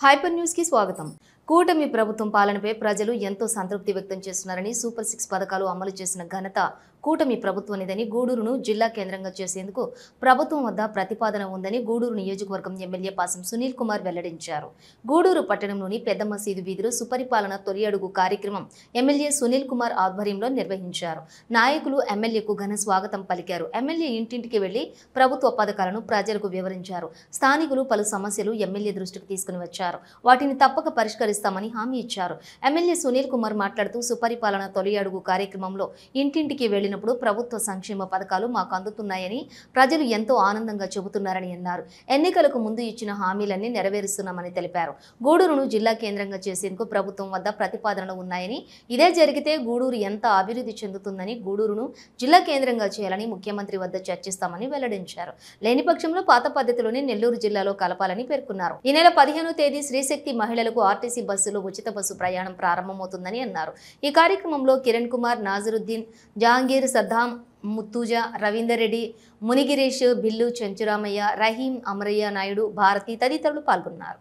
Hyper news కి స్వాగతం. కూటమి ప్రభుత్వం పాలనపై ప్రజలు ఎంతో సంతృప్తి వ్యక్తం చేస్తున్నారని, సూపర్ 6 పథకాలు అమలు చేసిన ఘనత కూటమి ప్రభుత్వానిదని, గూడూరును జిల్లా కేంద్రంగా చేసేందుకు ప్రభుత్వం వద్ద ప్రతిపాదన ఉందని గూడూరు నియోజకవర్గం ఎమ్మెల్యే పాసం సునీల్ కుమార్ వెల్లడించారు. గూడూరు పట్టణంలోని పెద్ద మసీదు వీధిలో సుపరిపాలన తొలి అడుగు కార్యక్రమం ఎమ్మెల్యే సునీల్ కుమార్ ఆధ్వర్యంలో నిర్వహించారు. నాయకులు ఎమ్మెల్యేకు ఘన స్వాగతం పలికారు. ఎమ్మెల్యే ఇంటింటికి వెళ్లి ప్రభుత్వ పథకాలను ప్రజలకు వివరించారు. స్థానికులు పలు సమస్యలు ఎమ్మెల్యే దృష్టికి తీసుకుని వచ్చారు. వాటిని తప్పక పరిష్కరిస్తామని హామీ ఇచ్చారు. ఎమ్మెల్యే సునీల్ కుమార్ మాట్లాడుతూ సుపరిపాలన తొలి అడుగు కార్యక్రమంలో ఇంటింటికి వెళ్లినప్పుడు ప్రభుత్వ సంక్షేమ పథకాలు మాకు అందుతున్నాయని ప్రజలు ఎంతో ఆనందంగా చెబుతున్నారని అన్నారు. ఎన్నికలకు ముందు ఇచ్చిన హామీలన్నీ నెరవేరుస్తున్నామని తెలిపారు. గూడూరును జిల్లా కేంద్రంగా చేసేందుకు ప్రభుత్వం వద్ద ప్రతిపాదనలు ఉన్నాయని, ఇదే జరిగితే గూడూరు ఎంత అభివృద్ధి చెందుతుందని, గూడూరును జిల్లా కేంద్రంగా చేయాలని ముఖ్యమంత్రి వద్ద చర్చిస్తామని వెల్లడించారు. లేని పక్షంలో పాత పద్ధతిలోనే నెల్లూరు జిల్లాలో కలపాలని పేర్కొన్నారు. ఈ నెల 15వ తేదీ శ్రీశక్తి మహిళలకు ఆర్టీసీ బస్సులో ఉచిత బస్సు ప్రయాణం ప్రారంభమవుతుందని అన్నారు. ఈ కార్యక్రమంలో కిరణ్ కుమార్, నాజరుద్దీన్, జహాంగీర్, సద్దాం, ముత్తూజా, రవీందర్ రెడ్డి, మునిగిరీష్, బిల్లు, చెంచురామయ్య, రహీం, అమరయ్య నాయుడు, భారతి తదితరులు పాల్గొన్నారు.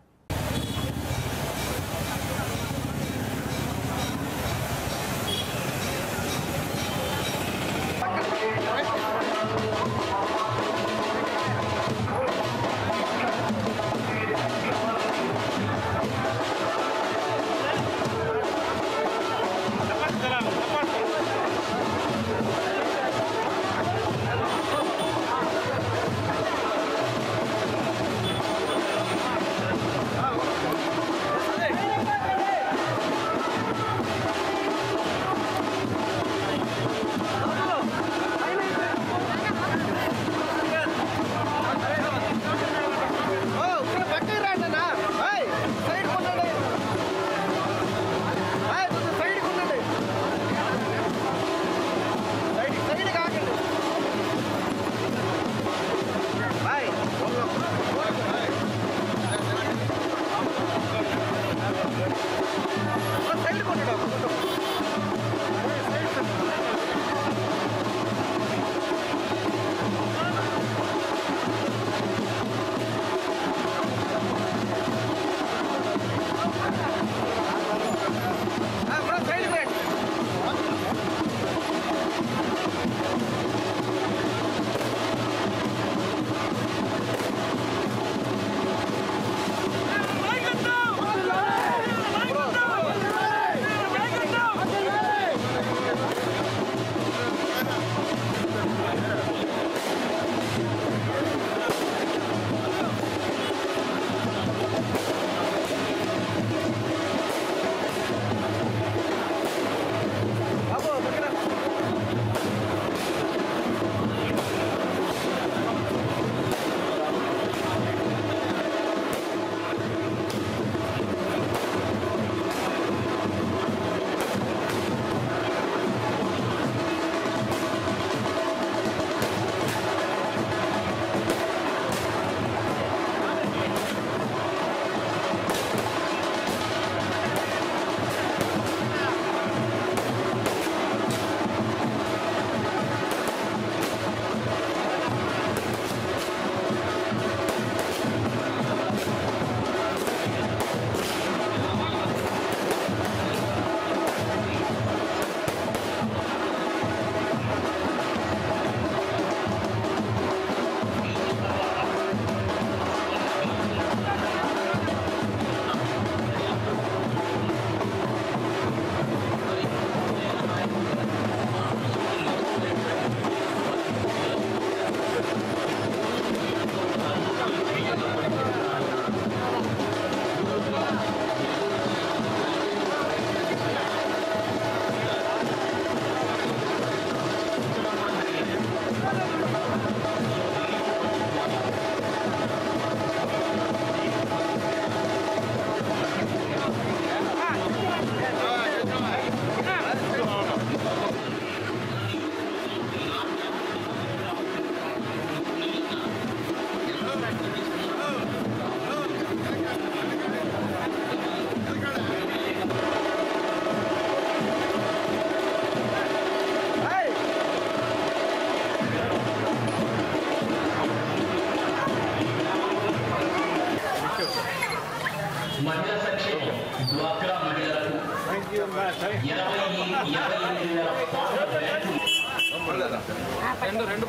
రెండు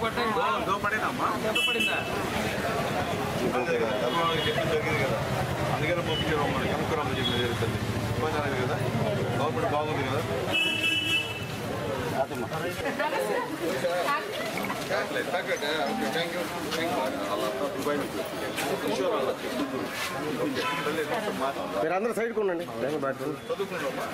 పడిందమ్మా పడిందా జరిగింది కదా అందుకనే పంపించారు మనకి అనుకురామని చెప్పి జరుగుతుంది ఇబ్బంది కదా గవర్నమెంట్ బాగుంది కదా మీరందరూ సైడ్కి ఉండండి చదువుకున్నామ్మా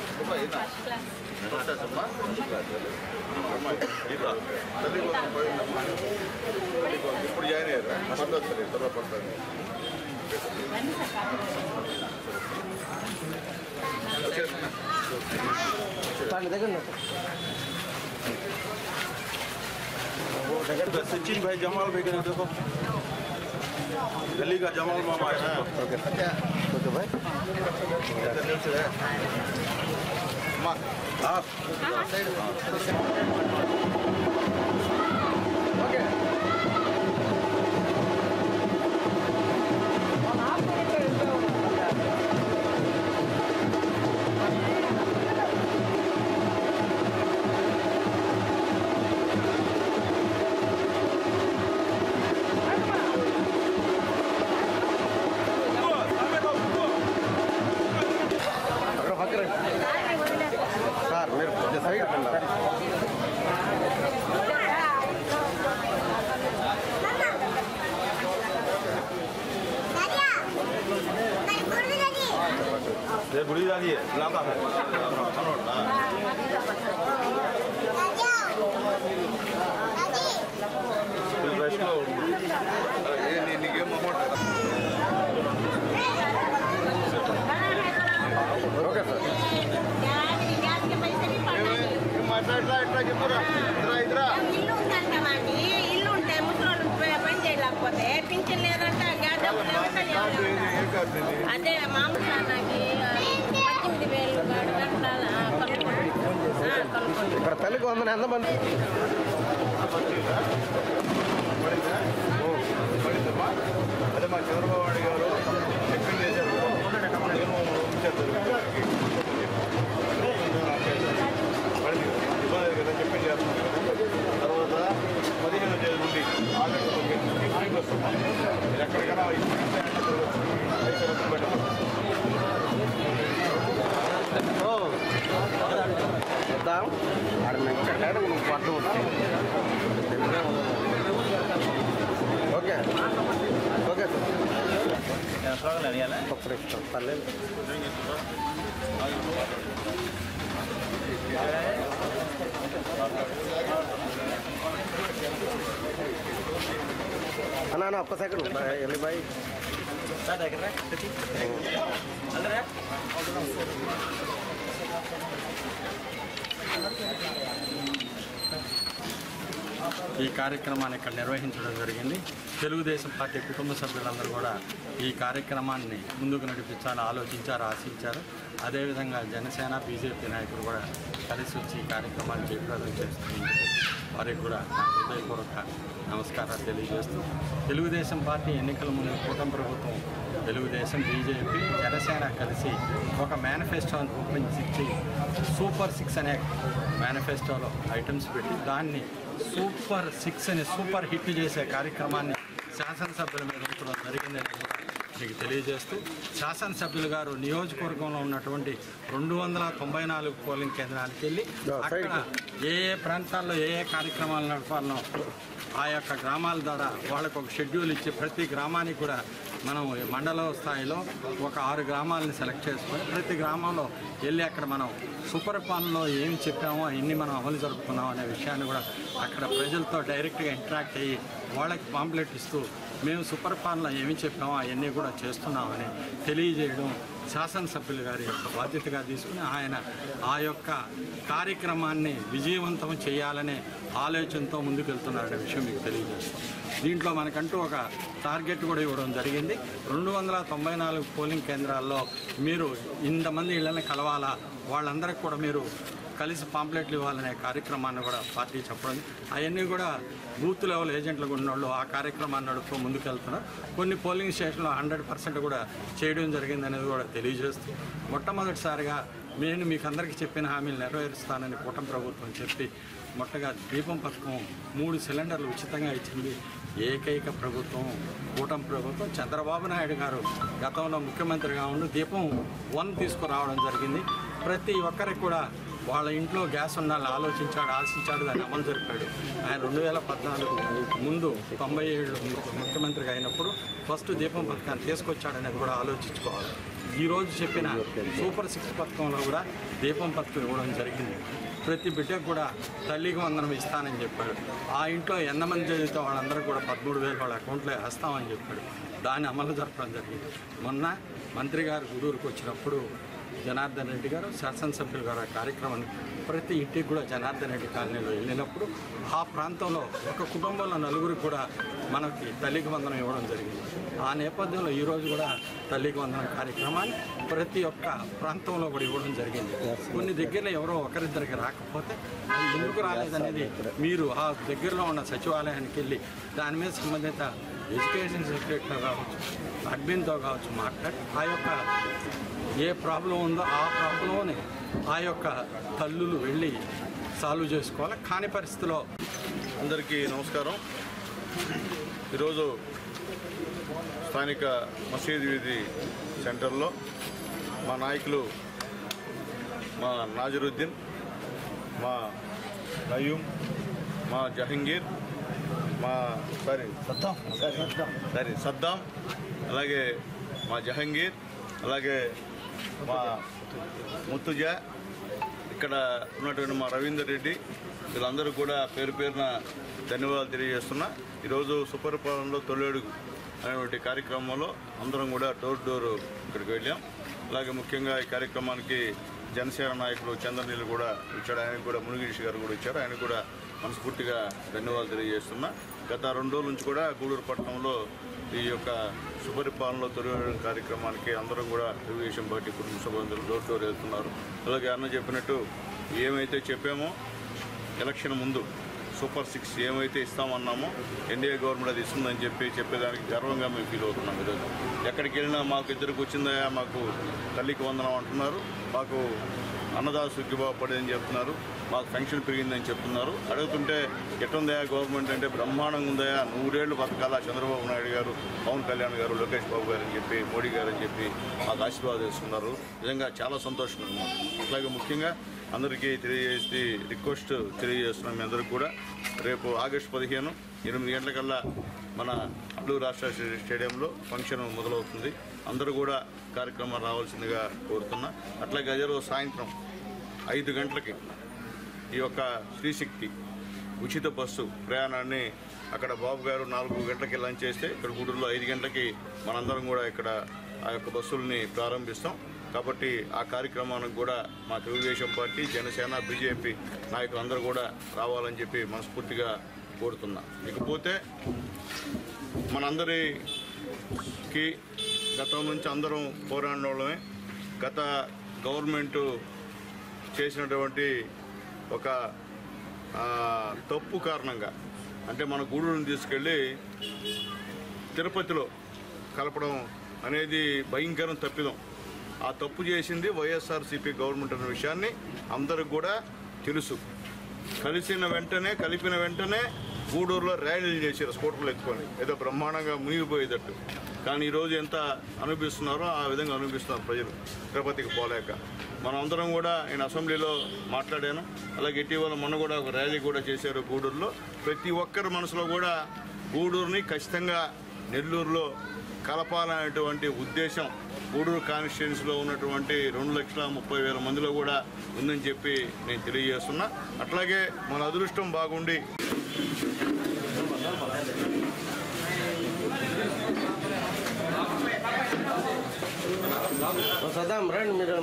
ఇప్పుడు జాయిన్ అయ్యారా పడుతుంది త్వరగా పడుతుంది सचिन भाई जमाल भाई का देखो दिल्ली का जमाल मामा है ओके भाई ओके సార్ మీరు సైడ్ ये बुढ़ी दादी है लाता है ఓకే సార్ ఇల్లు ఉంటే ముసలి పని చేయలేకపోతే పింఛన్ లేదంటే అదే మామూలు సార్కి 18,000 ఇక్కడ తల్లికి వందన ఎంతమంది అదే మా చంద్రబాబు నాయుడు గారు చెప్పింగ్ చేశారు ఇబ్బంది కదా చెప్పింగ్ చేస్తున్నారు తర్వాత 15వ తేదీ నుండి ఆగస్టు ఎక్కడికైనా వద్దాం ఆడ మెచ్చాడు నువ్వు పట్టు ఓకే ఓకే సార్ ఒక్కడే ఇస్తాం పర్లేదు అన్నా ఒక్క సెకండ్ వెళ్ళి బాయ్ ఈ కార్యక్రమాన్ని ఇక్కడ నిర్వహించడం జరిగింది. తెలుగుదేశం పార్టీ కుటుంబ సభ్యులందరూ కూడా ఈ కార్యక్రమాన్ని ముందుకు నడిపించాలని ఆలోచించారు, ఆశించారు. అదేవిధంగా జనసేన బీజేపీ నాయకులు కూడా కలిసి వచ్చి ఈ కార్యక్రమాన్ని జయప్రదం చేస్తున్నందుకు వారికి కూడా నా హృదయపూర్వక నమస్కారాలు తెలియజేస్తూ, తెలుగుదేశం పార్టీ ఎన్నికల ముందు కూటమి ప్రభుత్వం తెలుగుదేశం, బీజేపీ, జనసేన కలిసి ఒక మేనిఫెస్టోని రూపొందించి సూపర్ 6 అనే మేనిఫెస్టోలో ఐటమ్స్ పెట్టి దాన్ని సూపర్ 6 అని సూపర్ హిట్ చేసే కార్యక్రమాన్ని శాసనసభ్యుల మీద ఉంచడం జరిగిందని కూడా మీకు తెలియజేస్తూ, శాసనసభ్యులు గారు నియోజకవర్గంలో ఉన్నటువంటి 294 పోలింగ్ కేంద్రాలకు వెళ్ళి అక్కడ ఏ ఏ ప్రాంతాల్లో ఏ ఏ కార్యక్రమాలు నడపాలనో ఆ యొక్క గ్రామాల ద్వారా వాళ్ళకు ఒక షెడ్యూల్ ఇచ్చి ప్రతి గ్రామానికి కూడా మనం మండల స్థాయిలో ఒక 6 గ్రామాలని సెలెక్ట్ చేసుకొని ప్రతి గ్రామంలో వెళ్ళి అక్కడ మనం సుపరిపాలనలో ఏమి చెప్పామో అవన్నీ మనం అమలు జరుపుకున్నాం అనే విషయాన్ని కూడా అక్కడ ప్రజలతో డైరెక్ట్గా ఇంటరాక్ట్ అయ్యి వాళ్ళకి పాంప్లెట్ ఇస్తూ మేము సుపరిపాలన ఏమి చెప్పామో అవన్నీ కూడా చేస్తున్నామని తెలియజేయడం శాసనసభ్యులు గారి యొక్క బాధ్యతగా తీసుకుని ఆయన ఆ యొక్క కార్యక్రమాన్ని విజయవంతం చేయాలనే ఆలోచనతో ముందుకెళ్తున్నారనే విషయం మీకు తెలియజేస్తాం. దీంట్లో మనకంటూ ఒక టార్గెట్ కూడా ఇవ్వడం జరిగింది. 294 పోలింగ్ కేంద్రాల్లో మీరు ఇంతమంది ఇళ్ళని కలవాలా, వాళ్ళందరికీ కూడా మీరు కలిసి పాంప్లెట్లు ఇవ్వాలనే కార్యక్రమాన్ని కూడా పార్టీ చెప్పడం, అవన్నీ కూడా బూత్ లెవెల్ ఏజెంట్లు ఉన్న వాళ్ళు ఆ కార్యక్రమాన్ని నడుపుతూ ముందుకెళ్తున్నారు. కొన్ని పోలింగ్ స్టేషన్లో 100% కూడా చేయడం జరిగిందనేది కూడా తెలియజేస్తూ, మొట్టమొదటిసారిగా నేను మీకు అందరికీ చెప్పిన హామీలు నెరవేరుస్తానని కూటమి ప్రభుత్వం చెప్పి మొట్టగా దీపం పథకం 3 సిలిండర్లు ఉచితంగా ఇచ్చింది ఏకైక ప్రభుత్వం కూటమి ప్రభుత్వం. చంద్రబాబు నాయుడు గారు గతంలో ముఖ్యమంత్రిగా ఉండి దీపం 1 తీసుకురావడం జరిగింది. ప్రతి ఒక్కరికి కూడా వాళ్ళ ఇంట్లో గ్యాస్ ఉండాలని ఆశించాడు, దాన్ని అమలు జరిపాడు. ఆయన 2014 ముందు 97 ముఖ్యమంత్రిగా అయినప్పుడు ఫస్ట్ దీపం పథకాన్ని తీసుకొచ్చాడనేది కూడా ఆలోచించుకోవాలి. ఈరోజు చెప్పిన సూపర్ 6 పథకంలో కూడా దీపం పథకం ఇవ్వడం జరిగింది. ప్రతి బిడ్డకు కూడా తల్లికి వందనం ఇస్తానని చెప్పాడు. ఆ ఇంట్లో ఎంతమంది చదివితే వాళ్ళందరూ కూడా 13,000 వాళ్ళ అకౌంట్లో వేస్తామని చెప్పాడు. దాన్ని అమలు జరపడం జరిగింది. మొన్న మంత్రి గారు గూడూరుకు వచ్చినప్పుడు జనార్దన్ రెడ్డి గారు శాసనసభ్యులు గారు ఆ కార్యక్రమాన్ని ప్రతి ఇంటికి కూడా జనార్దన్ రెడ్డి కాలనీలో వెళ్ళినప్పుడు ఆ ప్రాంతంలో ఒక కుటుంబంలో 4గురికి కూడా మనకి తల్లికి వందనం ఇవ్వడం జరిగింది. ఆ నేపథ్యంలో ఈరోజు కూడా తల్లికి వందనం కార్యక్రమాన్ని ప్రతి ఒక్క ప్రాంతంలో కూడా ఇవ్వడం జరిగింది. కొన్ని దగ్గరలో ఎవరో ఒకరిద్దరికి రాకపోతే అది ఎందుకు రాలేదనేది మీరు ఆ దగ్గరలో ఉన్న సచివాలయానికి వెళ్ళి దాని మీద సంబంధిత ఎడ్యుకేషన్ సెక్రటరీతో కావచ్చు, అడ్మిన్తో కావచ్చు మాట్లాడి ఆ యొక్క ఏ ప్రాబ్లం ఉందో ఆ ప్రాబ్లంని ఆ యొక్క తల్లులు వెళ్ళి సాల్వ్ చేసుకోవాలి. కాని పరిస్థితిలో అందరికీ నమస్కారం. ఈరోజు స్థానిక మసీద్ వీధి సెంటర్లో మా నాయకులు మా నాజరుద్దీన్, మా నయూం, మా జహంగీర్, మా సద్దాం, అలాగే మా జహంగీర్, అలాగే మా ముత్తుజా, ఇక్కడ ఉన్నటువంటి మా రవీందర్ రెడ్డి, వీళ్ళందరూ కూడా పేరు పేరున ధన్యవాదాలు తెలియజేస్తున్నా. ఈరోజు సుపరిపాలనలో తొలిఅడుగు అనేటువంటి కార్యక్రమంలో అందరం కూడా డోర్ డోర్ ఇక్కడికి వెళ్ళాం. అలాగే ముఖ్యంగా ఈ కార్యక్రమానికి జనసేన నాయకులు చంద్రనీళ్ళు కూడా ఇచ్చాడు, ఆయనకు కూడా మునిగిష్ గారు కూడా ఇచ్చారు, ఆయన కూడా మనస్ఫూర్తిగా ధన్యవాదాలు తెలియజేస్తున్నా. గత 2 రోజుల నుంచి కూడా గూడూరు పట్టణంలో ఈ యొక్క సుపరిపాలనలో తొలిఅడుగు కార్యక్రమానికి అందరం కూడా తెలుగుదేశం పార్టీ కుటుంబ సభ్యులు డోర్ డోర్ వెళ్తున్నారు. అలాగే అన్న చెప్పినట్టు ఏమైతే చెప్పామో ఎలక్షన్ ముందు సూపర్ 6 ఏమైతే ఇస్తామన్నామో ఎన్డీఏ గవర్నమెంట్ అది ఇస్తుందని చెప్పేదానికి గర్వంగా మేము ఫీల్ అవుతున్నాం. ఈరోజు ఎక్కడికి వెళ్ళినా మాకు ఇద్దరికి వచ్చిందయా, మాకు తల్లికి వందనం అంటున్నారు, మాకు అన్నదాత సుఖీభావ పడేదని చెప్తున్నారు, మాకు పెన్షన్ పెరిగిందని చెప్తున్నారు. అడుగుతుంటే ఎట్టుందయా గవర్నమెంట్ అంటే బ్రహ్మాండంగా ఉందయా, 100 ఏళ్ళు బతకాల చంద్రబాబు నాయుడు గారు, పవన్ కళ్యాణ్ గారు, లోకేష్ బాబు గారు అని చెప్పి, మోడీ గారు అని చెప్పి మాకు ఆశీర్వాదం ఇస్తున్నారు. నిజంగా చాలా సంతోషంగా ఉన్నాం. అట్లాగే ముఖ్యంగా అందరికీ తెలియజేసి రిక్వెస్ట్ తెలియజేస్తున్నాం. మీ అందరికీ కూడా రేపు ఆగస్టు 15 8 గంటలకల్లా మన అల్లూరు రాష్ట్ర స్టేడియంలో ఫంక్షన్ మొదలవుతుంది. అందరూ కూడా కార్యక్రమం రావాల్సిందిగా కోరుతున్నా. అట్లాగే అదే రోజు సాయంత్రం 5 గంటలకి ఈ యొక్క శ్రీశక్తి ఉచిత బస్సు ప్రయాణాన్ని అక్కడ బాబు గారు 4 గంటలకి లంచ్ చేస్తే ఇక్కడ గూడూరులో 5 గంటలకి మనందరం కూడా ఇక్కడ ఆ యొక్క బస్సుల్ని ప్రారంభిస్తాం. కాబట్టి ఆ కార్యక్రమానికి కూడా మా తెలుగుదేశం పార్టీ, జనసేన, బీజేపీ నాయకులు అందరూ కూడా రావాలని చెప్పి మనస్ఫూర్తిగా కోరుతున్నా. ఇకపోతే మనందరికీ గతం నుంచి అందరం పోరాడిన వాళ్ళమే. గత గవర్నమెంటు చేసినటువంటి ఒక తప్పు కారణంగా, అంటే మన గూడూరుని తీసుకెళ్ళి తిరుపతిలో కలపడం అనేది భయంకరం తప్పిదం. ఆ తప్పు చేసింది వైఎస్ఆర్సీపీ గవర్నమెంట్ అనే విషయాన్ని అందరికి కూడా తెలుసు. కలిపిన వెంటనే గూడూరులో ర్యాలీలు చేశారు స్కూటర్లు ఎత్తుకొని, ఏదో బ్రహ్మాండంగా మునిగిపోయేటట్టు. కానీ ఈరోజు ఎంత అనుభవిస్తున్నారో ఆ విధంగా అనుభవిస్తున్నారు ప్రజలు తిరుపతికి పోలేక. మనం అందరం కూడా నేను అసెంబ్లీలో మాట్లాడాను. అలాగే ఇటీవల మొన్న కూడా ఒక ర్యాలీ కూడా చేశారు గూడూరులో. ప్రతి ఒక్కరి మనసులో కూడా గూడూరుని ఖచ్చితంగా నెల్లూరులో కలపాలనేటువంటి ఉద్దేశం గూడూరు కాన్స్టిట్యున్సీలో ఉన్నటువంటి 2,30,000 మందిలో కూడా ఉందని చెప్పి నేను తెలియజేస్తున్నా. అట్లాగే మన అదృష్టం బాగుండి సదాం రండి మీరు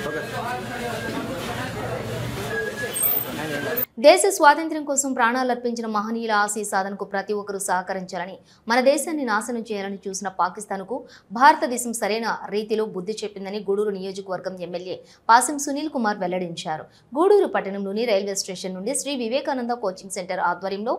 ఓకే. దేశ స్వాతంత్ర్యం కోసం ప్రాణాలర్పించిన మహనీయుల ఆశయ సాధనకు ప్రతి ఒక్కరూ సహకరించాలని, మన దేశాన్ని నాశనం చేయాలని చూసిన పాకిస్తాన్కు భారతదేశం సరైన రీతిలో బుద్ధి చెప్పిందని గూడూరు నియోజకవర్గం ఎమ్మెల్యే పాసం సునీల్ కుమార్ వెల్లడించారు. గూడూరు పట్టణంలోని రైల్వే స్టేషన్ నుండి శ్రీ వివేకానంద కోచింగ్ సెంటర్ ఆధ్వర్యంలో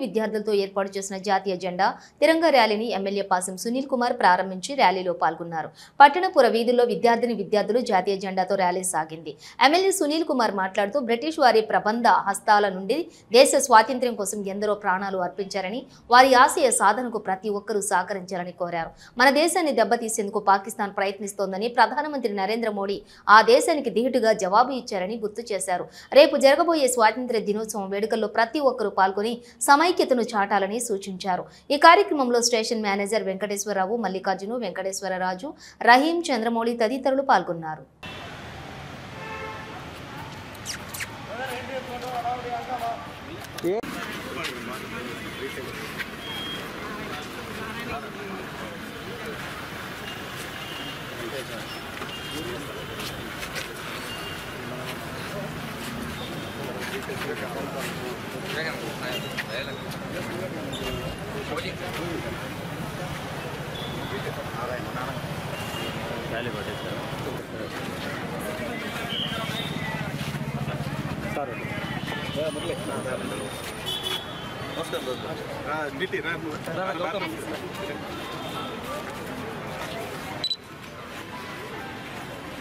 విద్యార్థులతో ఏర్పాటు చేసిన జాతీయ జెండా తిరంగా ర్యాలీని ఎమ్మెల్యే పాసం సునీల్ కుమార్ ప్రారంభించి ర్యాలీలో పాల్గొన్నారు. పట్టణపుర వీధుల్లో విద్యార్థులు జాతీయ జెండాతో ర్యాలీ సాగింది. ఎమ్మెల్యే సునీల్ కుమార్ మాట్లాడుతూ బ్రిటిష్ వారి ప్రబంధ హస్తాల నుండి దేశ స్వాతంత్ర్యం కోసం ఎందరో ప్రాణాలు అర్పించారని, వారి ఆశయ సాధనకు ప్రతి ఒక్కరూ సహకరించాలని కోరారు. మన దేశాన్ని దెబ్బతీసేందుకు పాకిస్తాన్ ప్రయత్నిస్తోందని, ప్రధానమంత్రి నరేంద్ర మోడీ ఆ దేశానికి ధీటుగా జవాబు ఇచ్చారని గుర్తు చేశారు. రేపు జరగబోయే స్వాతంత్ర్య దినోత్సవం వేడుకల్లో ప్రతి ఒక్కరూ పాల్గొని సమైక్యతను చాటాలని సూచించారు. ఈ కార్యక్రమంలో స్టేషన్ మేనేజర్ వెంకటేశ్వరరావు, మల్లికార్జును, వెంకటేశ్వరరాజు, రహీం, చంద్రమౌళి తదితరులు పాల్గొన్నారు.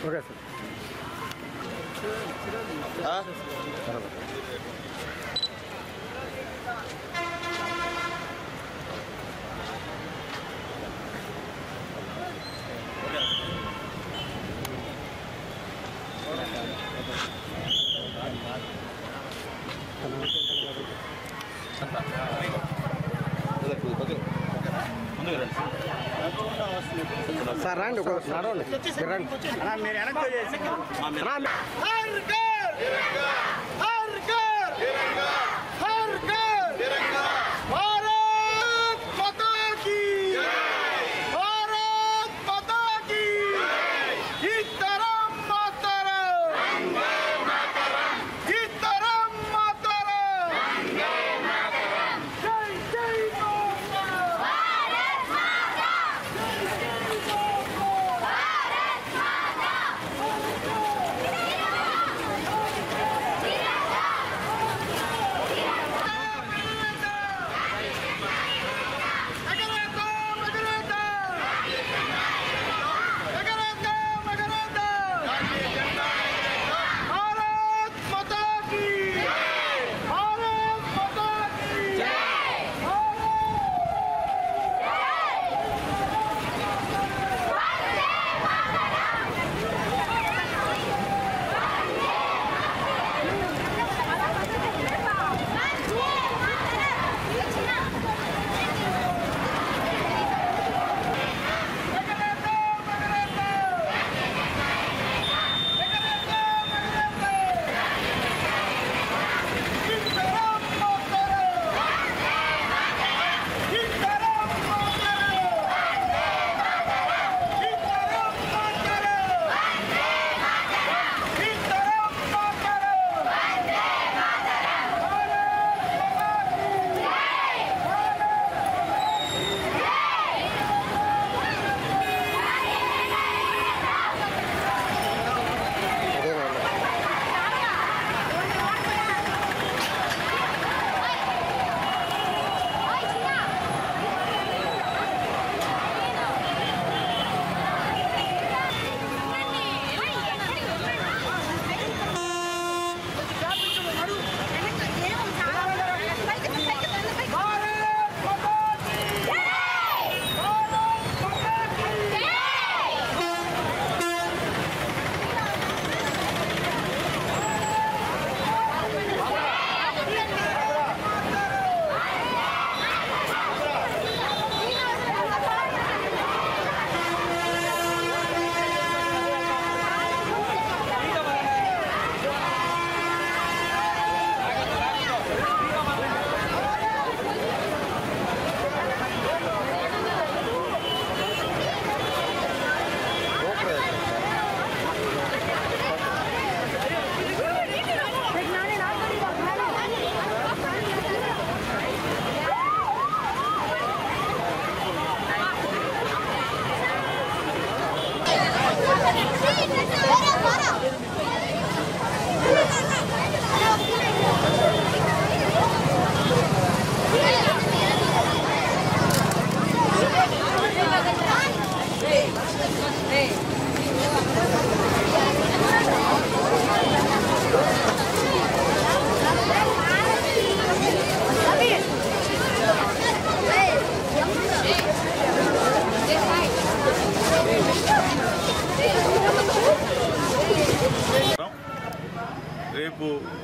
Okay sir. సార్ రండి, నడవండి, రండి.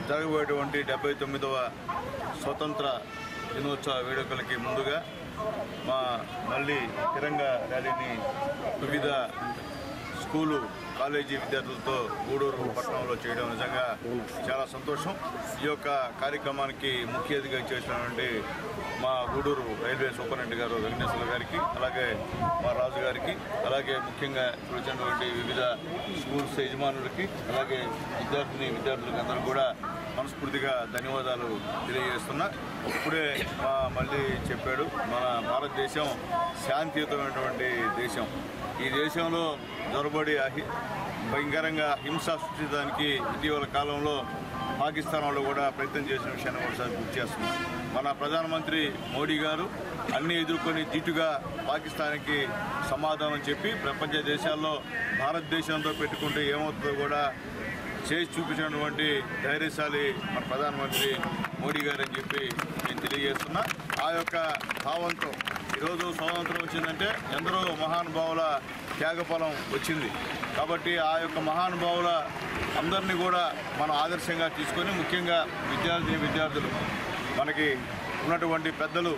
జరగబోయేటువంటి 79వ స్వతంత్ర దినోత్సవ వేడుకలకి ముందుగా మళ్ళీ తిరంగ ర్యాలీని వివిధ స్కూలు కాలేజీ విద్యార్థులతో గూడూరు పట్టణంలో చేయడం నిజంగా చాలా సంతోషం. ఈ యొక్క కార్యక్రమానికి ముఖ్య అతిథిగా చేసినటువంటి మా గూడూరు రైల్వే సూపరింటెండెంట్ గారు వెంకటేశ్వర గారికి, అలాగే మా రాజు గారికి, అలాగే ముఖ్యంగా వచ్చినటువంటి వివిధ స్కూల్స్ యజమానులకి, అలాగే విద్యార్థులకు అందరూ కూడా మనస్ఫూర్తిగా ధన్యవాదాలు తెలియజేస్తున్నా. ఇప్పుడే మళ్ళీ చెప్పాడు, మన భారతదేశం శాంతియుతమైనటువంటి దేశం. ఈ దేశంలో జొరబడి భయంకరంగా హింస సృష్టించడానికి ఇటీవల కాలంలో పాకిస్తాన్ వాళ్ళు కూడా ప్రయత్నం చేసిన విషయాన్ని ఒకసారి గుర్తు చేస్తున్నాం. మన ప్రధానమంత్రి మోడీ గారు అన్ని ఎదుర్కొని ధీటుగా పాకిస్తాన్కి సమాధానం చెప్పి ప్రపంచ దేశాల్లో భారతదేశంతో పెట్టుకుంటే ఏమవుతుందో కూడా చేసి చూపించినటువంటి ధైర్యశాలి మన ప్రధానమంత్రి మోడీ గారు అని చెప్పి నేను తెలియజేస్తున్నా. ఆ యొక్క భావంతో ఈరోజు స్వాతంత్రం వచ్చిందంటే ఎందరో మహానుభావుల త్యాగఫలం వచ్చింది. కాబట్టి ఆ యొక్క మహానుభావుల అందరినీ కూడా మనం ఆదర్శంగా తీసుకొని, ముఖ్యంగా విద్యార్థులు మనకి ఉన్నటువంటి పెద్దలు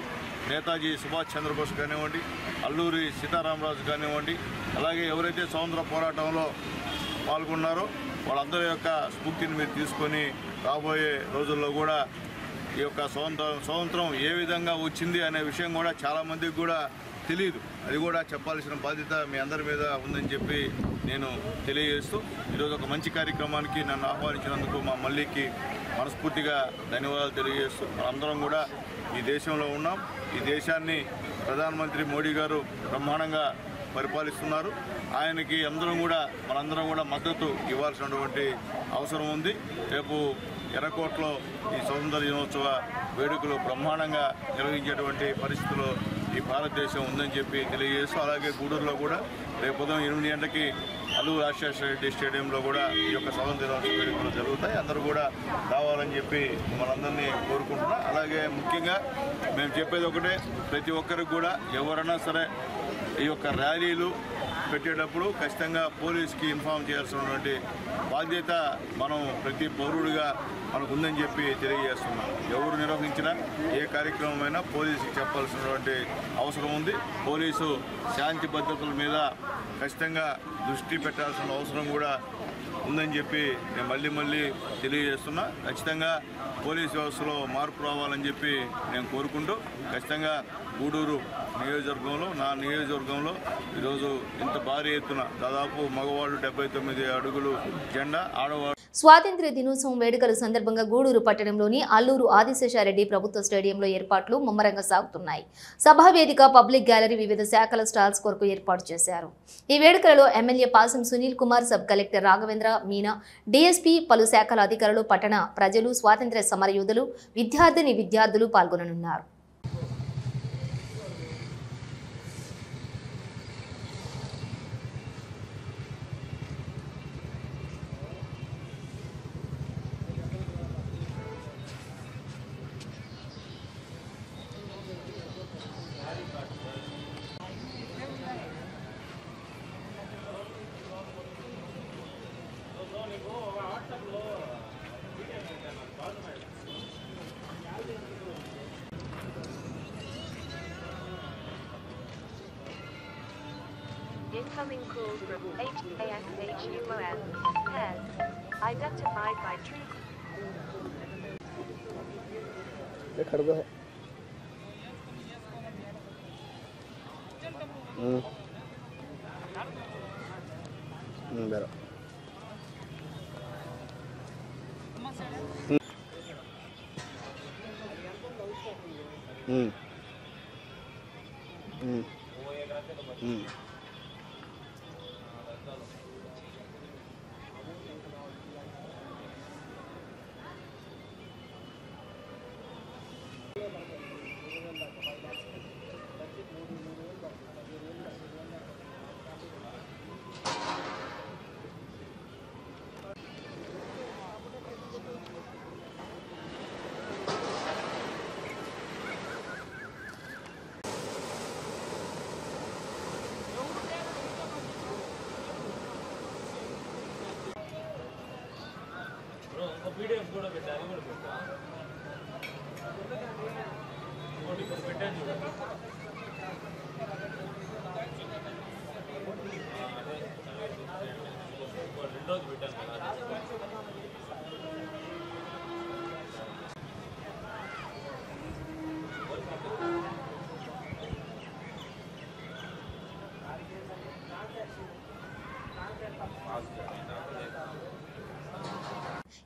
నేతాజీ సుభాష్ చంద్రబోస్ కానివ్వండి, అల్లూరి సీతారామరాజు కానివ్వండి, అలాగే ఎవరైతే స్వాతంత్ర పోరాటంలో పాల్గొన్నారో వాళ్ళందరి యొక్క స్ఫూర్తిని మీరు తీసుకొని రాబోయే రోజుల్లో కూడా ఈ యొక్క స్వాతంత్రం ఏ విధంగా వచ్చింది అనే విషయం కూడా చాలామందికి కూడా తెలియదు. అది కూడా చెప్పాల్సిన బాధ్యత మీ అందరి మీద ఉందని చెప్పి నేను తెలియజేస్తూ, ఈరోజు ఒక మంచి కార్యక్రమానికి నన్ను ఆహ్వానించినందుకు మా మల్లికి మనస్ఫూర్తిగా ధన్యవాదాలు తెలియజేస్తూ, అందరం కూడా ఈ దేశంలో ఉన్నాం. ఈ దేశాన్ని ప్రధానమంత్రి మోడీ గారు బ్రహ్మాండంగా పరిపాలిస్తున్నారు. ఆయనకి మనందరం కూడా మద్దతు ఇవ్వాల్సినటువంటి అవసరం ఉంది. రేపు ఎర్రకోటలో ఈ స్వతంత్ర దినోత్సవ వేడుకలు బ్రహ్మాండంగా నిర్వహించేటువంటి పరిస్థితుల్లో ఈ భారతదేశం ఉందని చెప్పి తెలియజేస్తూ, అలాగే గూడూరులో కూడా రేపు ఉదయం 8 గంటలకి అల్లూరు రాజశేఖర రెడ్డి స్టేడియంలో కూడా ఈ యొక్క స్వతంత్ర దినోత్సవ వేడుకలు జరుగుతాయి. అందరూ కూడా రావాలని చెప్పి మనందరినీ కోరుకుంటున్నా. అలాగే ముఖ్యంగా మేము చెప్పేది ఒకటే, ప్రతి ఒక్కరికి కూడా ఎవరైనా సరే ఈ యొక్క ర్యాలీలు పెట్టేటప్పుడు ఖచ్చితంగా పోలీస్కి ఇన్ఫార్మ్ చేయాల్సినటువంటి బాధ్యత మనం ప్రతి పౌరుడిగా మనకు ఉందని చెప్పి తెలియజేస్తున్నాం. ఎవరు నిర్వహించినా ఏ కార్యక్రమమైనా పోలీసుకి చెప్పాల్సినటువంటి అవసరం ఉంది. పోలీసు శాంతి భద్రతల మీద ఖచ్చితంగా దృష్టి పెట్టాల్సిన అవసరం కూడా ఉందని చెప్పి నేను మళ్ళీ తెలియజేస్తున్నా. ఖచ్చితంగా పోలీస్ వ్యవస్థలో మార్పు రావాలని చెప్పి నేను కోరుకుంటూ, ఖచ్చితంగా గూడూరు నియోజకవర్గంలో, నా నియోజకవర్గంలో ఈరోజు ఇంత భారీ ఎత్తున దాదాపు మగవాళ్ళు 79 అడుగులు జెండా, ఆడవాళ్ళు. స్వాతంత్ర్య దినోత్సవం వేడుకల సందర్భంగా గూడూరు పట్టణంలోని అల్లూరు ఆదిశేషారెడ్డి ప్రభుత్వ స్టేడియంలో ఏర్పాట్లు ముమ్మరంగా సాగుతున్నాయి. సభా వేదిక, పబ్లిక్ గ్యాలరీ, వివిధ శాఖల స్టాల్స్ కొరకు ఏర్పాటు చేశారు. ఈ వేడుకలలో MLA Pasam Sunil Kumar, sub collector Raghavendra Meena, DSP, పలు శాఖల అధికారులు, పట్టణ ప్రజలు, స్వాతంత్ర్య సమరయోధులు, విద్యార్థులు పాల్గొననున్నారు. Incoming call from HASHUON has identified by tree. ये खड़ दो है बेरो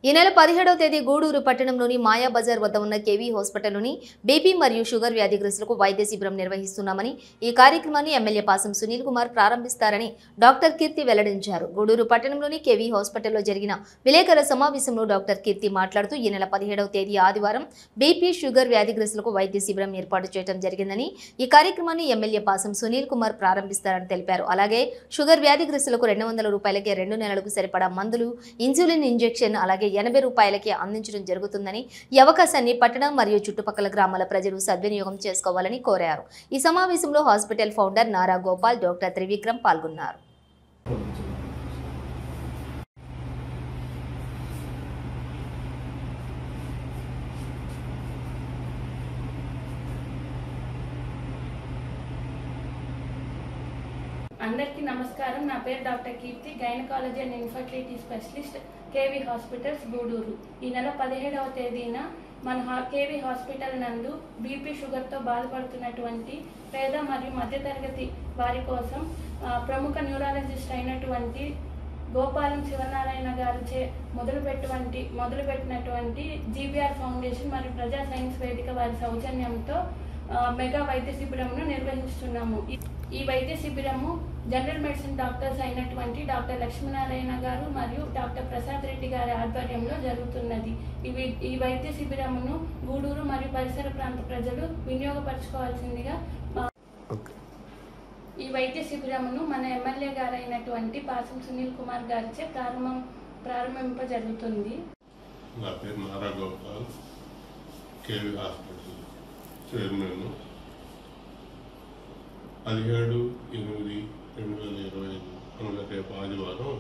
ఈ నెల 17వ తేదీ గూడూరు పట్టణంలోని మాయా బజార్ వద్ద ఉన్న కేవీ హాస్పిటల్లోని బీపీ మరియు షుగర్ వ్యాధిగ్రస్తులకు వైద్య శిబిరం నిర్వహిస్తున్నామని ఈ కార్యక్రమాన్ని ఎమ్మెల్యే పాసం సునీల్ కుమార్ ప్రారంభిస్తారని డాక్టర్ కీర్తి వెల్లడించారు. గూడూరు పట్టణంలోని కేవీ హాస్పిటల్లో జరిగిన విలేకరుల సమావేశంలో డాక్టర్ కీర్తి మాట్లాడుతూ ఈ నెల 17వ తేదీ ఆదివారం బీపీ షుగర్ వ్యాధిగ్రస్తులకు వైద్య శిబిరం ఏర్పాటు చేయడం జరిగిందని ఈ కార్యక్రమాన్ని ఎమ్మెల్యే పాసం సునీల్ కుమార్ ప్రారంభిస్తారని తెలిపారు. అలాగే షుగర్ వ్యాధిగ్రస్తులకు 200 రూపాయలకే 2 నెలలకు సరిపడా మందులు, ఇన్సులిన్ ఇంజెక్షన్ అలాగే 80 రూపాయలకి అందించడం జరుగుతుందని ఈ అవకాశాన్ని పట్టణం మరియు చుట్టుపక్కల గ్రామాల ప్రజలు సద్వినియోగం చేసుకోవాలని కోరారు. ఈ సమావేశంలో hospital founder Nara Gopal, doctor Trivikram పాల్గొన్నారు. అందరికీ నమస్కారం. నా పేరు doctor Keerthi, gynaecology and infertility specialist, KV hospitals Gudur. ఈ నెల 17వ తేదీన మన కేవీ హాస్పిటల్ నందు బీపీ షుగర్తో బాధపడుతున్నటువంటి పేద మరియు మధ్యతరగతి వారి కోసం ప్రముఖ న్యూరాలజిస్ట్ అయినటువంటి గోపాలం శివనారాయణ గారిచే మొదలుపెట్టినటువంటి జీబీఆర్ ఫౌండేషన్ మరియు ప్రజా సైన్స్ వేదిక వారి సౌజన్యంతో మెగా వైద్య శిబిరంను నిర్వహిస్తున్నాము. ఈ వైద్య శిబిరము జనరల్ మెడిసిన్ డాక్టర్స్ అయినటువంటి డాక్టర్ లక్ష్మీనారాయణ గారు మరియు డాక్టర్ ప్రసాద్ రెడ్డి గారి ఆధ్వర్యంలో జరుగుతున్నది. ఈ వైద్య శిబిరమును గూడూరు మరియు పరిసర ప్రాంత ప్రజలు వినియోగపరచుకోవాల్సిందిగా ఈ వైద్య శిబిరమును మన ఎమ్మెల్యే గారైనటువంటి పాసం సునీల్ కుమార్ గారిచే ప్రారంభింపజరుగుతుంది. నా పేరు Nara Gopal, KV hospital chairman. 17/8/2025 అనగా రేపు ఆదివారం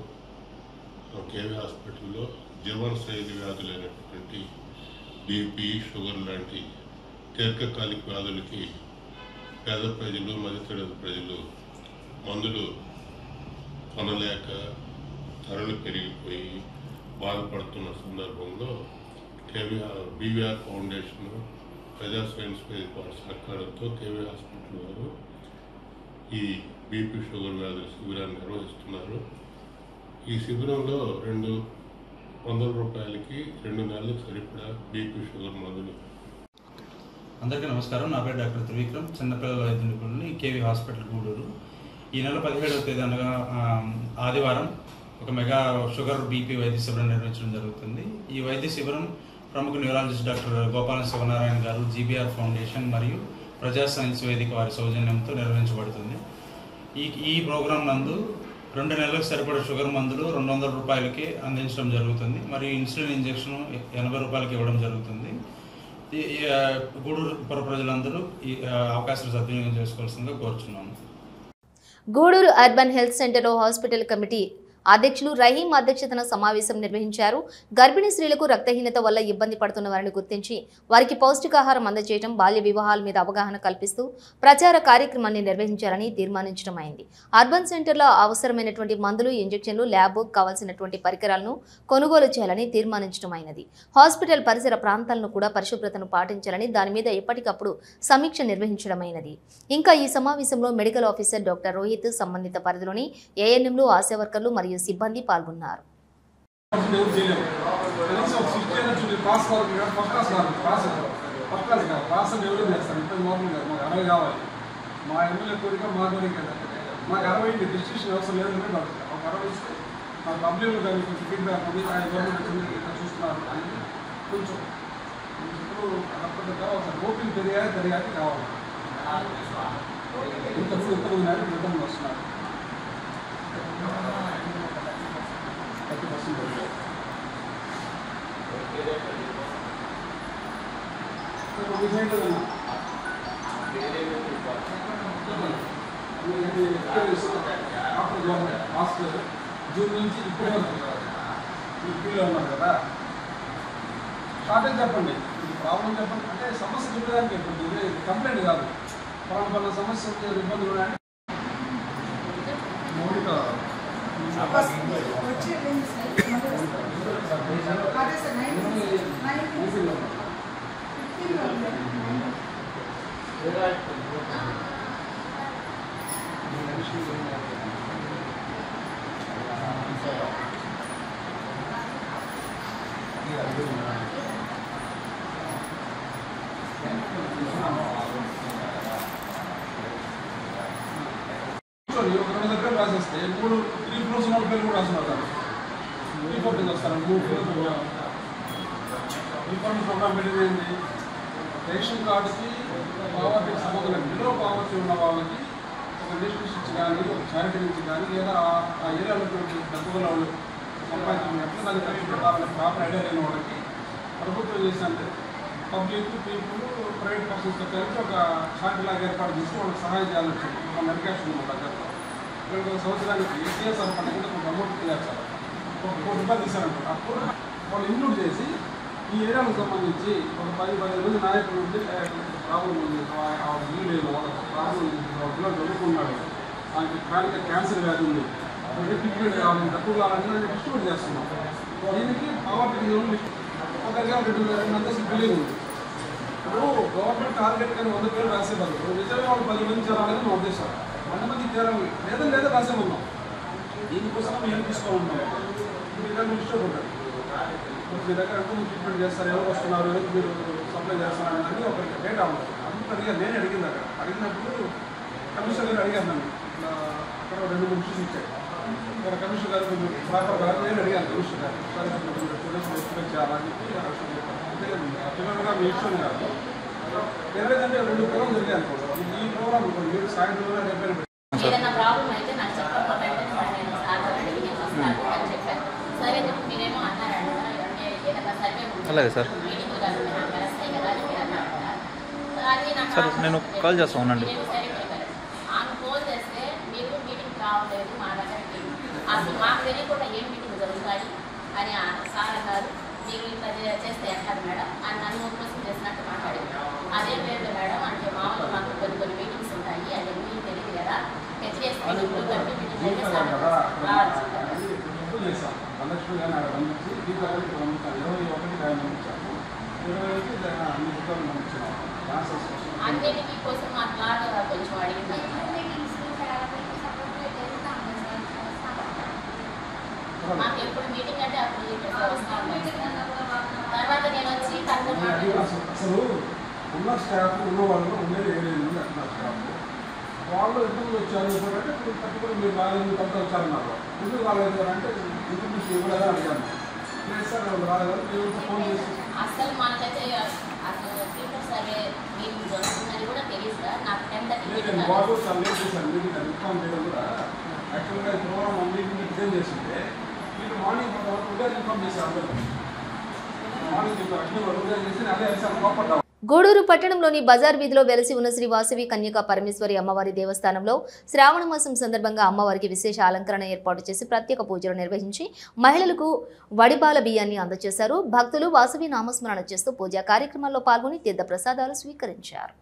కేవీ హాస్పిటల్లో జీవనశైలి వ్యాధులైనటువంటి బీపీ, షుగర్ లాంటి దీర్ఘకాలిక వ్యాధులకి పేద ప్రజలు, మధ్యతరగతి ప్రజలు మందులు కొనలేక ధరలు పెరిగిపోయి బాధపడుతున్న సందర్భంలో బీవీఆర్ ఫౌండేషన్, ప్రజా సైన్స్ వేదిక వారి సహకారంతో కేవీ హాస్పిటల్ వారు ఈ బీపీ షుగర్ వ్యాధుల శిబిరాన్ని నిర్వహిస్తున్నారు. ఈ శిబిరంలో 200 రూపాయలకి 2 నెలలకు సరిపడా బీపీ షుగర్ మందులు. అందరికీ నమస్కారం. నా పేరు డాక్టర్ త్రివిక్రమ్, చిన్నపిల్లల వైద్య నిపుణులు, కేవీ హాస్పిటల్ గూడూరు. ఈ నెల 17వ తేదీ అనగా ఆదివారం ఒక మెగా షుగర్ బీపీ వైద్య శిబిరం నిర్వహించడం జరుగుతుంది. ఈ వైద్య శిబిరం ప్రముఖ న్యూరాలజిస్ట్ డాక్టర్ గోపాలం శివనారాయణ గారు, జీబీఆర్ ఫౌండేషన్ మరియు ప్రజా సైన్స్ వేదిక వారి సౌజన్యంతో నిర్వహించబడుతుంది. ఈ ప్రోగ్రాం నందు 2 నెలలకు సరిపడే షుగర్ మందులు 200 రూపాయలకి అందించడం జరుగుతుంది. మరియు ఇన్సులిన్ ఇంజెక్షన్ 80 రూపాయలకి ఇవ్వడం జరుగుతుంది. గూడూరు ప్రజలందరూ ఈ అవకాశాలు సద్వినియోగం చేసుకోవాల్సిందిగా కోరుచున్నాము. గూడూరు అర్బన్ హెల్త్ సెంటర్లో హాస్పిటల్ కమిటీ అధ్యక్షులు రహీం అధ్యక్షతన సమావేశం నిర్వహించారు. గర్భిణీ స్త్రీలకు రక్తహీనత వల్ల ఇబ్బంది పడుతున్న వారిని గుర్తించి వారికి పౌష్టికాహారం అందజేయడం, బాల్య వివాహాల మీద అవగాహన కల్పిస్తూ ప్రచార కార్యక్రమాన్ని నిర్వహించాలని తీర్మానించడమైంది. అర్బన్ సెంటర్లో అవసరమైనటువంటి మందులు, ఇంజెక్షన్లు, ల్యాబ్ కావాల్సినటువంటి పరికరాలను కొనుగోలు చేయాలని తీర్మానించడమైనది. హాస్పిటల్ పరిసర ప్రాంతాలను కూడా పరిశుభ్రతను పాటించాలని దాని మీద ఎప్పటికప్పుడు సమీక్ష నిర్వహించడమైనది. ఇంకా ఈ సమావేశంలో మెడికల్ ఆఫీసర్ డాక్టర్ రోహిత్, సంబంధిత పరిధిలోని ఏఎన్ఎంలు, ఆశా వర్కర్లు మరియు సిబ్బంది పాల్గొన్నారు. జూన్ నుంచి ఇప్పుడే ఉన్నారు కదా. షార్టేజ్ చెప్పండి, ప్రాబ్లం చెప్పండి, అంటే సమస్య చెప్పడానికి చెప్పండి, కంప్లైంట్ కాదు. పలానా సమస్య ఇబ్బందులు ఉన్నాయంటే మౌలిక రాసేస్తే 3 ఫ్లోర్స్ 4 పేర్లు కూడా రాస్తున్నారు. రిపోర్టింగ్ వస్తారు 3 ఫ్లోర్స్ రిపోర్టింగ్ ప్రోగ్రామ్ పెట్టింది. రేషన్ కార్డుకి పావర్టీకి సంబంధం లేదు. బిలో పావర్టీ ఉన్న వాళ్ళకి ఒక డిస్ట్రిక్ట్ నుంచి కానీ ఒక చారిటీ నుంచి కానీ లేదా ఆ ఏరియాలో డబ్బుల వాళ్ళు సంపాదించినట్లు దాన్ని ఖర్చు పెట్టాలని ప్రాపర్ ఐడియా లేని వాళ్ళకి ప్రభుత్వం చేసినట్టు పబ్లిక్ పీపుల్ ప్రైవేట్ పర్సన్స్తో కలిసి ఒక చారిటీ లాగా ఏర్పాటు చేసి వాళ్ళకి సహాయం చేయాలని వచ్చింది. మన మెడికేషన్ దగ్గర ఇక్కడ సంవత్సరానికి సిఎస్ఆర్ ఫండ్ కింద కొంత అమౌంట్ తీయాలి. ₹1 కోటి తీశారంట. అప్పుడు వాళ్ళు ఇంక్లూడ్ చేసి ఈ ఏరియాలకు సంబంధించి ఒక 10-15 మంది నాయకులు ఉంటే ప్రాబ్లం ఉంది, ఇల్లు లేదు, వాళ్ళకి ప్రాబ్లం ఉంది, పిల్లలు చదువుకున్నాడు, ఆయనకి క్రానిక్ క్యాన్సర్ వ్యాధి ఉంది, ట్రీట్మెంట్ కావాలి, డబ్బు కావాలని డిస్ట్రిబ్యూట్ చేస్తున్నాం. దీనికి పావర్టీ ఒక 2 అంతస్తులు బిల్డింగ్ ఉంది. ఇప్పుడు గవర్నమెంట్ టార్గెట్ కానీ 100 పేరు రాసే బదులు నిజమే వాళ్ళు 10 మంది చేరాలని మా ఉద్దేశం. 100 మంది చేరాలి లేదా రాసేమన్నాం. దీనికోసం ఏం తీసుకోమన్నాం, మీరు ఇష్టపడ్డారు. మీ దగ్గర ఎంత ట్రీట్మెంట్ చేస్తారు, ఎవరు వస్తున్నారు, ఎవరు మీరు సప్లై చేస్తున్నారు అనేది ఒక డేటా ఉంటుంది. అందుకు అడిగాను, నేనే అడిగింది. అక్కడ అడిగినప్పుడు కమిషనర్ గారు అడిగాను నన్ను. అక్కడ 2-3 ఇష్యూస్ ఇచ్చాయి. ఇక్కడ కమిషనర్ గారు కొంచెం ప్రాపర్ గారు నేను అడిగాను కమిషనర్ గారు ఎక్స్ప్లెయిన్ చేయాలని చెప్పి పిల్లలుగా మీ ఇష్టం కాదు. ఏదైతే 2 ప్రోగ్రాం జరిగాయి. ఈ ప్రోగ్రామ్ మీరు సాయంత్రం రేపు ఏదైనా ప్రాబ్లం అయితే నాకు చెప్పకపోతే నేను సార్ అడిగి నేను వస్తాను అని చెప్పాను. సరే మీరేమో అన్నారంట ఏదైనా సర్వే అలాగే సార్ సార్ నేను కాల్ చేస్తాను ఉండండి. ఆమె ఫోన్ చేస్తే మీరు మీటింగ్ రావలేదు మా దగ్గరికి, అసలు మాకు తెలియకుండా ఏం మీటింగ్ జరుగుతాయి అని సార్ అన్నారు. మీరు ఇంత చేస్తే ఎట్లా మేడం అని నన్ను కోసం చేసినట్టు మాట్లాడింది. అదే లేదు మేడం, అంటే మామూలు మాకు కొన్ని మీటింగ్స్ ఉంటాయి, అది మీకు తెలియదు కదా, హెచ్డిఎస్ మీటింగ్లు కట్టి మీటింగ్ లక్ష్మి గారిని అక్కడ పంపించి దీపావళికి పంపించాను. 21 టైం పంపించాను, 20కి అన్ని పుస్తకాలు పంపించాను. అన్నిటికీ కోసం మాట్లాడ కొంచెం అడిగింది. మాకు ఎప్పుడు మీటింగ్ అంటే అప్పుడు తర్వాత నేను వచ్చి అసలు ఉన్న స్టాఫ్ ఉన్న వాళ్ళు ఉండేది 7 మంది అట్లా స్టాఫ్. వాళ్ళు ఎందుకు వచ్చారు అంటే ఇప్పుడు పర్టికులర్ మీరు రాలేదు కొంత వచ్చారన్నారు. ఎందుకు రాలేదు అంటే ఇంటికి ఇవ్వలేదా అడిగాను. లేదు సార్ వాళ్ళు రాలేదు, మీరు ఫోన్ చేసి అసలు మనకైతే అసలు పీపుల్ సర్వే మీటింగ్ జరుగుతుందని కూడా తెలియదు సార్. నాకు 10:30 వాళ్ళు సబ్మిట్ చేశాను. మీటింగ్ ఇన్ఫార్మ్ చేయడం కూడా యాక్చువల్గా ఈ ప్రోగ్రామ్ మీటింగ్ డిజైన్ చేసింటే మీరు మార్నింగ్ ఉదయం ఇన్ఫార్మ్ చేశారు. అందరూ మార్నింగ్ యాక్చువల్గా ఉదయం చేసి అదే వేసాను కోపడ్డాం. గూడూరు పట్టణంలోని బజార్ వీధిలో వెలసి ఉన్న శ్రీ వాసవి కన్యకా పరమేశ్వరి అమ్మవారి దేవస్థానంలో శ్రావణ మాసం సందర్భంగా అమ్మవారికి విశేష అలంకరణ ఏర్పాటు చేసి ప్రత్యేక పూజలు నిర్వహించి మహిళలకు వడిబాల బియ్యాన్ని అందజేశారు. భక్తులు వాసవి నామస్మరణ చేస్తూ పూజా కార్యక్రమాల్లో పాల్గొని తీర్థ ప్రసాదాలు స్వీకరించారు.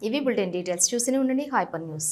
ఇవి బులెటిన్ డీటెయిల్స్ చూస్తూనే ఉండండి హైపర్ న్యూస్.